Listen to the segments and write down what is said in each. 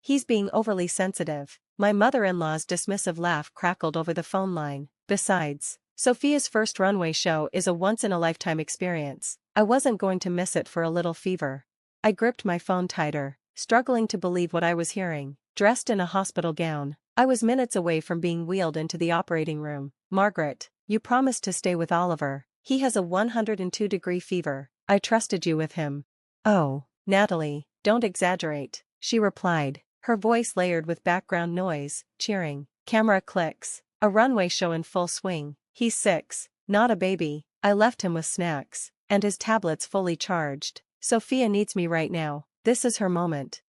He's being overly sensitive. My mother-in-law's dismissive laugh crackled over the phone line. Besides, Sophia's first runway show is a once-in-a-lifetime experience. I wasn't going to miss it for a little fever. I gripped my phone tighter, struggling to believe what I was hearing. Dressed in a hospital gown, I was minutes away from being wheeled into the operating room. Margaret, you promised to stay with Oliver. He has a 102-degree fever. I trusted you with him. Oh, Natalie, don't exaggerate, she replied, her voice layered with background noise, cheering. Camera clicks. A runway show in full swing. He's 6, not a baby. I left him with snacks, and his tablets fully charged. Sophia needs me right now. This is her moment.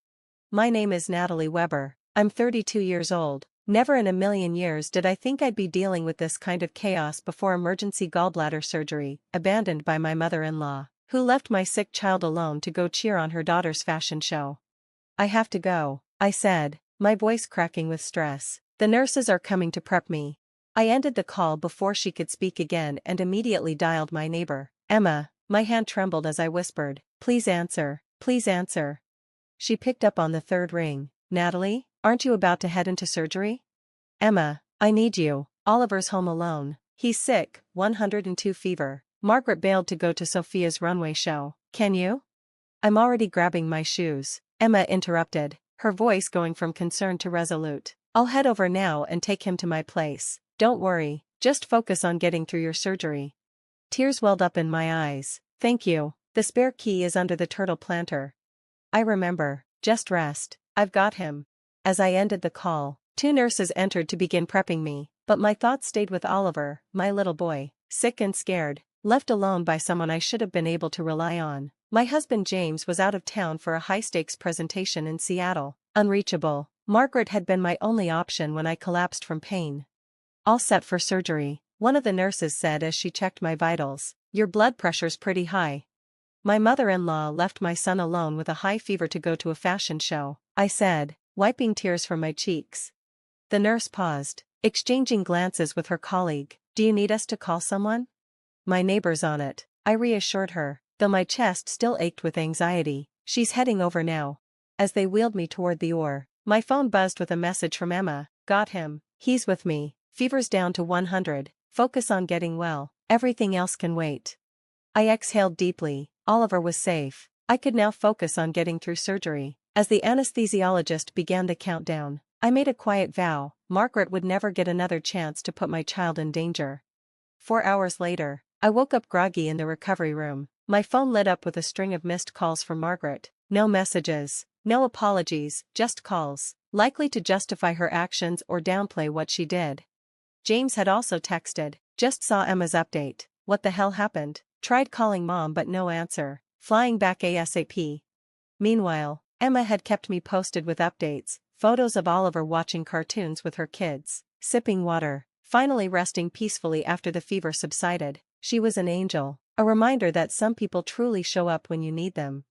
My name is Natalie Weber. I'm 32 years old. Never in a million years did I think I'd be dealing with this kind of chaos before emergency gallbladder surgery, abandoned by my mother-in-law, who left my sick child alone to go cheer on her daughter's fashion show. I have to go, I said, my voice cracking with stress. The nurses are coming to prep me. I ended the call before she could speak again and immediately dialed my neighbor, Emma. My hand trembled as I whispered, please answer, please answer. She picked up on the third ring. Natalie, aren't you about to head into surgery? Emma, I need you. Oliver's home alone. He's sick, 102 fever. Margaret bailed to go to Sophia's runway show. Can you? I'm already grabbing my shoes, Emma interrupted, her voice going from concerned to resolute. I'll head over now and take him to my place. Don't worry, just focus on getting through your surgery. Tears welled up in my eyes. Thank you. The spare key is under the turtle planter. I remember. Just rest. I've got him. As I ended the call, 2 nurses entered to begin prepping me, but my thoughts stayed with Oliver, my little boy, sick and scared, left alone by someone I should have been able to rely on. My husband James was out of town for a high-stakes presentation in Seattle. Unreachable. Margaret had been my only option when I collapsed from pain. All set for surgery, one of the nurses said as she checked my vitals. Your blood pressure's pretty high. My mother-in-law left my son alone with a high fever to go to a fashion show, I said, wiping tears from my cheeks. The nurse paused, exchanging glances with her colleague. Do you need us to call someone? My neighbor's on it, I reassured her, though my chest still ached with anxiety. She's heading over now. As they wheeled me toward the OR, my phone buzzed with a message from Emma. Got him. He's with me. Fever's down to 100. Focus on getting well. Everything else can wait. I exhaled deeply. Oliver was safe. I could now focus on getting through surgery. As the anesthesiologist began the countdown, I made a quiet vow. Margaret would never get another chance to put my child in danger. 4 hours later, I woke up groggy in the recovery room. My phone lit up with a string of missed calls from Margaret. No messages, no apologies, just calls, likely to justify her actions or downplay what she did. James had also texted, just saw Emma's update. What the hell happened? Tried calling mom but no answer. Flying back ASAP. Meanwhile, Emma had kept me posted with updates, photos of Oliver watching cartoons with her kids, sipping water, finally resting peacefully after the fever subsided. She was an angel, a reminder that some people truly show up when you need them.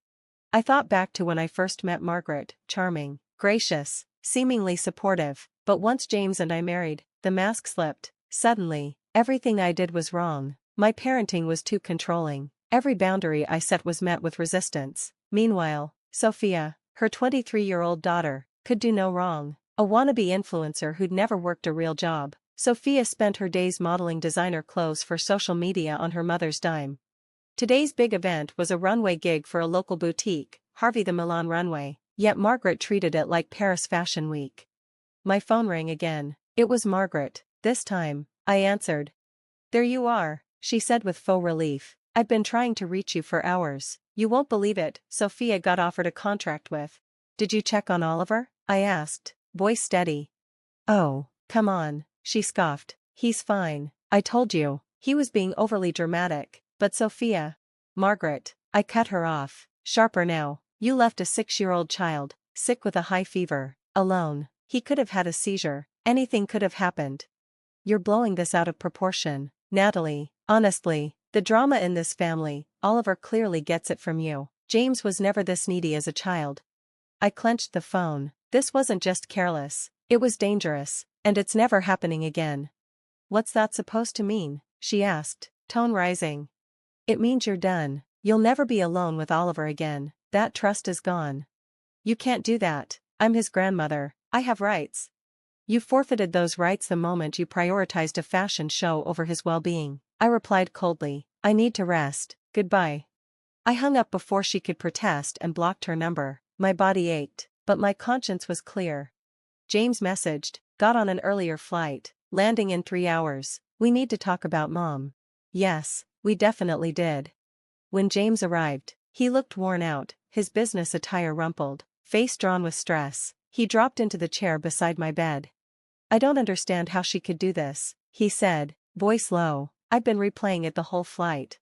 I thought back to when I first met Margaret, charming, gracious, seemingly supportive, but once James and I married, the mask slipped. Suddenly, everything I did was wrong. My parenting was too controlling. Every boundary I set was met with resistance. Meanwhile, Sophia, her 23-year-old daughter, could do no wrong. A wannabe influencer who'd never worked a real job, Sophia spent her days modeling designer clothes for social media on her mother's dime. Today's big event was a runway gig for a local boutique, Harvey the Milan Runway, yet Margaret treated it like Paris Fashion Week. My phone rang again. It was Margaret. This time, I answered. There you are, she said with faux relief. I've been trying to reach you for hours. You won't believe it, Sophia got offered a contract with. Did you check on Oliver? I asked, voice steady. Oh, come on, she scoffed. He's fine. I told you. He was being overly dramatic. But Sophia. Margaret, I cut her off. Sharper now. You left a 6-year-old child, sick with a high fever, alone. He could have had a seizure. Anything could have happened. You're blowing this out of proportion, Natalie. Honestly, the drama in this family, Oliver clearly gets it from you. James was never this needy as a child. I clenched the phone. This wasn't just careless. It was dangerous, and it's never happening again. What's that supposed to mean? She asked, tone rising. It means you're done. You'll never be alone with Oliver again. That trust is gone. You can't do that. I'm his grandmother. I have rights. You forfeited those rights the moment you prioritized a fashion show over his well-being. I replied coldly, I need to rest, goodbye. I hung up before she could protest and blocked her number. My body ached, but my conscience was clear. James messaged, got on an earlier flight, landing in 3 hours. We need to talk about Mom. Yes, we definitely did. When James arrived, he looked worn out, his business attire rumpled, face drawn with stress. He dropped into the chair beside my bed. I don't understand how she could do this, he said, voice low. I've been replaying it the whole flight.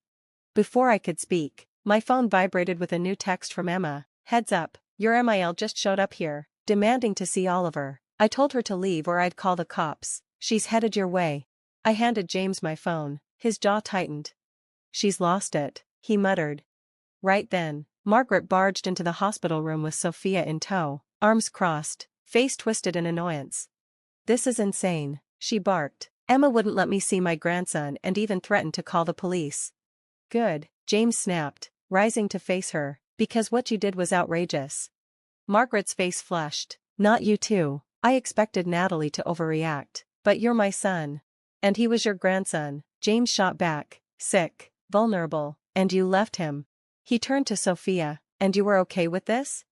Before I could speak, my phone vibrated with a new text from Emma. Heads up, your MIL just showed up here, demanding to see Oliver. I told her to leave or I'd call the cops. She's headed your way. I handed James my phone, his jaw tightened. She's lost it, he muttered. Right then, Margaret barged into the hospital room with Sophia in tow, arms crossed, face twisted in annoyance. This is insane, she barked. Emma wouldn't let me see my grandson and even threatened to call the police. Good, James snapped, rising to face her, because what you did was outrageous. Margaret's face flushed. Not you too. I expected Natalie to overreact, but you're my son. And he was your grandson, James shot back, sick, vulnerable, and you left him. He turned to Sophia, and you were okay with this?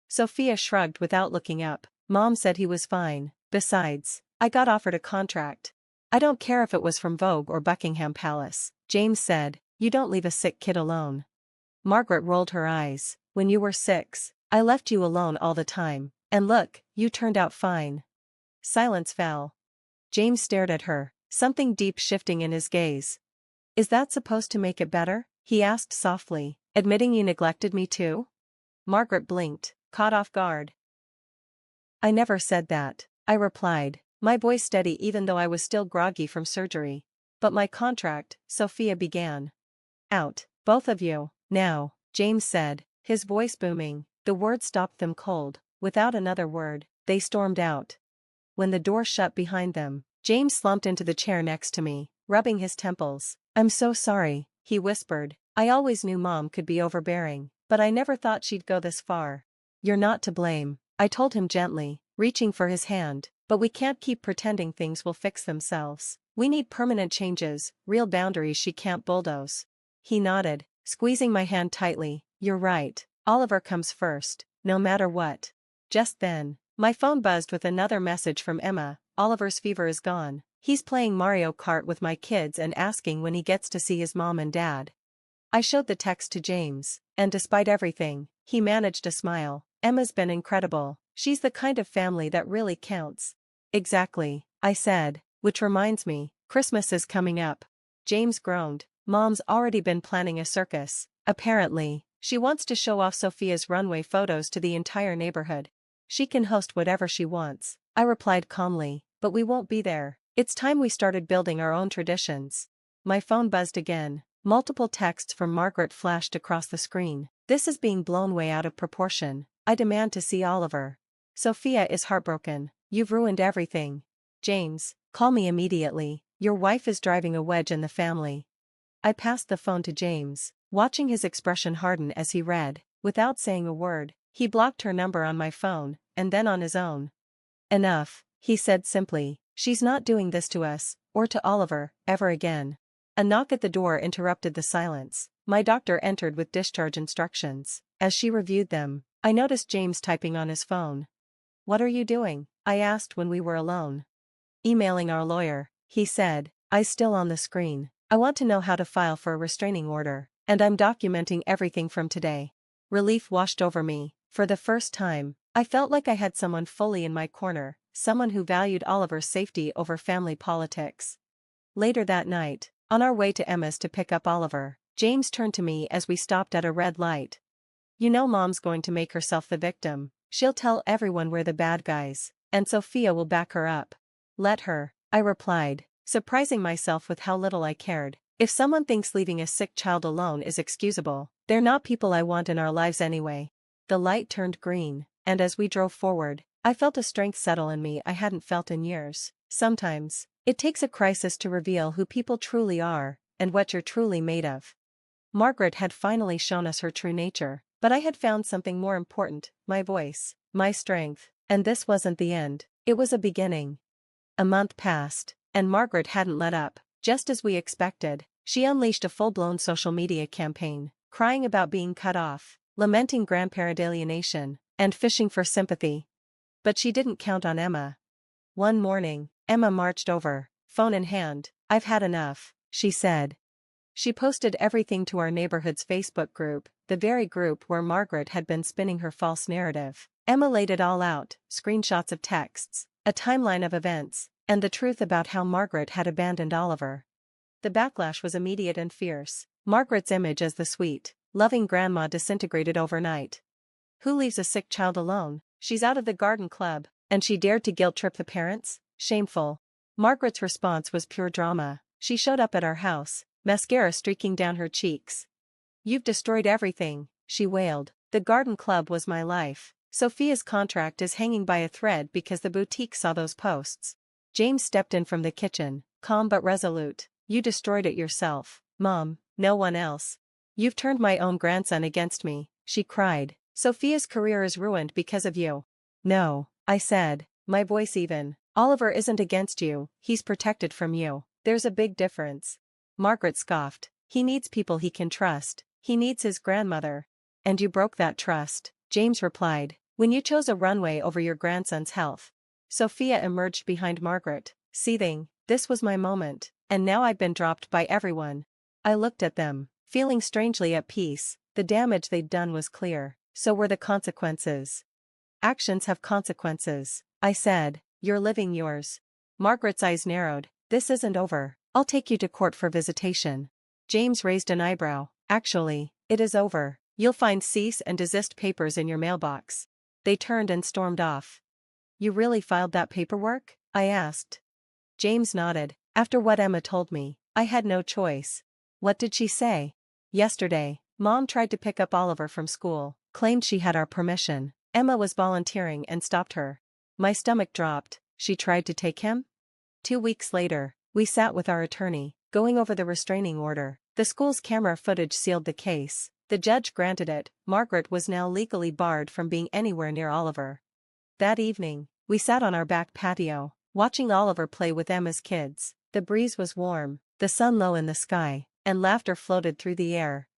Sophia shrugged without looking up. Mom said he was fine. Besides, I got offered a contract. I don't care if it was from Vogue or Buckingham Palace, James said. You don't leave a sick kid alone. Margaret rolled her eyes. When you were 6, I left you alone all the time, and look, you turned out fine. Silence fell. James stared at her, something deep shifting in his gaze. Is that supposed to make it better? He asked softly, admitting you neglected me too? Margaret blinked, caught off guard. I never said that, I replied, my voice steady even though I was still groggy from surgery. But my contract, Sophia began. Out, both of you, now, James said, his voice booming. The words stopped them cold. Without another word, they stormed out. When the door shut behind them, James slumped into the chair next to me, rubbing his temples. I'm so sorry, he whispered. I always knew Mom could be overbearing, but I never thought she'd go this far. You're not to blame, I told him gently, reaching for his hand, but we can't keep pretending things will fix themselves. We need permanent changes, real boundaries she can't bulldoze. He nodded, squeezing my hand tightly. You're right, Oliver comes first, no matter what. Just then, my phone buzzed with another message from Emma. Oliver's fever is gone. He's playing Mario Kart with my kids and asking when he gets to see his mom and dad. I showed the text to James, and despite everything, he managed to smile. Emma's been incredible. She's the kind of family that really counts. Exactly, I said, which reminds me, Christmas is coming up. James groaned. Mom's already been planning a circus. Apparently, she wants to show off Sophia's runway photos to the entire neighborhood. She can host whatever she wants, I replied calmly, but we won't be there. It's time we started building our own traditions. My phone buzzed again. Multiple texts from Margaret flashed across the screen. This is being blown way out of proportion. I demand to see Oliver. Sophia is heartbroken. You've ruined everything. James, call me immediately. Your wife is driving a wedge in the family. I passed the phone to James, watching his expression harden as he read. Without saying a word, he blocked her number on my phone, and then on his own. Enough, he said simply. She's not doing this to us, or to Oliver, ever again. A knock at the door interrupted the silence. My doctor entered with discharge instructions. As she reviewed them, I noticed James typing on his phone. What are you doing? I asked when we were alone. Emailing our lawyer, he said, eyes still on the screen. I want to know how to file for a restraining order, and I'm documenting everything from today. Relief washed over me. For the first time, I felt like I had someone fully in my corner, someone who valued Oliver's safety over family politics. Later that night, on our way to Emma's to pick up Oliver, James turned to me as we stopped at a red light. You know Mom's going to make herself the victim. She'll tell everyone we're the bad guys, and Sophia will back her up. Let her, I replied, surprising myself with how little I cared. If someone thinks leaving a sick child alone is excusable, they're not people I want in our lives anyway. The light turned green, and as we drove forward, I felt a strength settle in me I hadn't felt in years. Sometimes, it takes a crisis to reveal who people truly are, and what you're truly made of. Margaret had finally shown us her true nature. But I had found something more important, my voice, my strength. And this wasn't the end. It was a beginning. A month passed, and Margaret hadn't let up. Just as we expected, she unleashed a full-blown social media campaign, crying about being cut off, lamenting grandparent alienation, and fishing for sympathy. But she didn't count on Emma. One morning, Emma marched over, phone in hand. "I've had enough," she said. She posted everything to our neighborhood's Facebook group, the very group where Margaret had been spinning her false narrative. Emma laid it all out, screenshots of texts, a timeline of events, and the truth about how Margaret had abandoned Oliver. The backlash was immediate and fierce. Margaret's image as the sweet, loving grandma disintegrated overnight. Who leaves a sick child alone? She's out of the garden club, and she dared to guilt-trip the parents? Shameful. Margaret's response was pure drama. She showed up at our house, mascara streaking down her cheeks. "You've destroyed everything," she wailed. "The garden club was my life. Sophia's contract is hanging by a thread because the boutique saw those posts." James stepped in from the kitchen, calm but resolute. "You destroyed it yourself, Mom, no one else. You've turned my own grandson against me," she cried. "Sophia's career is ruined because of you." "No," I said, my voice even. "Oliver isn't against you, he's protected from you. There's a big difference." Margaret scoffed. "He needs people he can trust. He needs his grandmother." "And you broke that trust," James replied, "when you chose a runway over your grandson's health." Sophia emerged behind Margaret, seething. This was my moment, and now I'd been dropped by everyone. I looked at them, feeling strangely at peace. The damage they'd done was clear, so were the consequences. "Actions have consequences," I said. "You're living yours." Margaret's eyes narrowed. "This isn't over. I'll take you to court for visitation." James raised an eyebrow. "Actually, it is over. You'll find cease and desist papers in your mailbox." They turned and stormed off. "You really filed that paperwork?" I asked. James nodded. "After what Emma told me, I had no choice." "What did she say?" "Yesterday, Mom tried to pick up Oliver from school, claimed she had our permission. Emma was volunteering and stopped her." My stomach dropped. "She tried to take him?" 2 weeks later, we sat with our attorney, going over the restraining order. The school's camera footage sealed the case. The judge granted it. Margaret was now legally barred from being anywhere near Oliver. That evening, we sat on our back patio, watching Oliver play with Emma's kids. The breeze was warm, the sun low in the sky, and laughter floated through the air.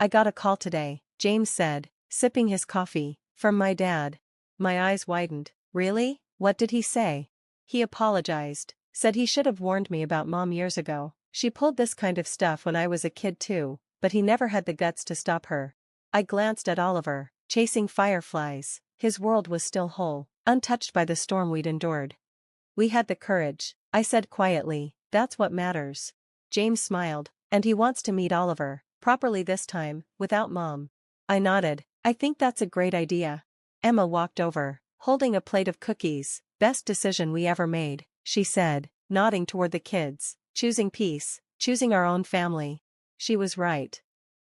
"I got a call today," James said, sipping his coffee, "from my dad." My eyes widened. "Really? What did he say?" "He apologized, said he should have warned me about Mom years ago. She pulled this kind of stuff when I was a kid too, but he never had the guts to stop her." I glanced at Oliver, chasing fireflies. His world was still whole, untouched by the storm we'd endured. "We had the courage," I said quietly. "That's what matters." James smiled. "And he wants to meet Oliver, properly this time, without Mom." I nodded. "I think that's a great idea." Emma walked over, holding a plate of cookies. "Best decision we ever made," she said, nodding toward the kids. "Choosing peace, choosing our own family." She was right.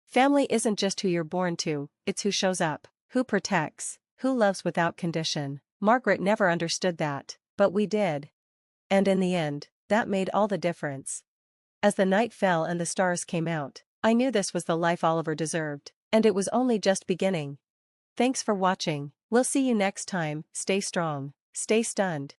Family isn't just who you're born to, it's who shows up, who protects, who loves without condition. Margaret never understood that, but we did. And in the end, that made all the difference. As the night fell and the stars came out, I knew this was the life Oliver deserved, and it was only just beginning. Thanks for watching. We'll see you next time. Stay strong, stay stunned.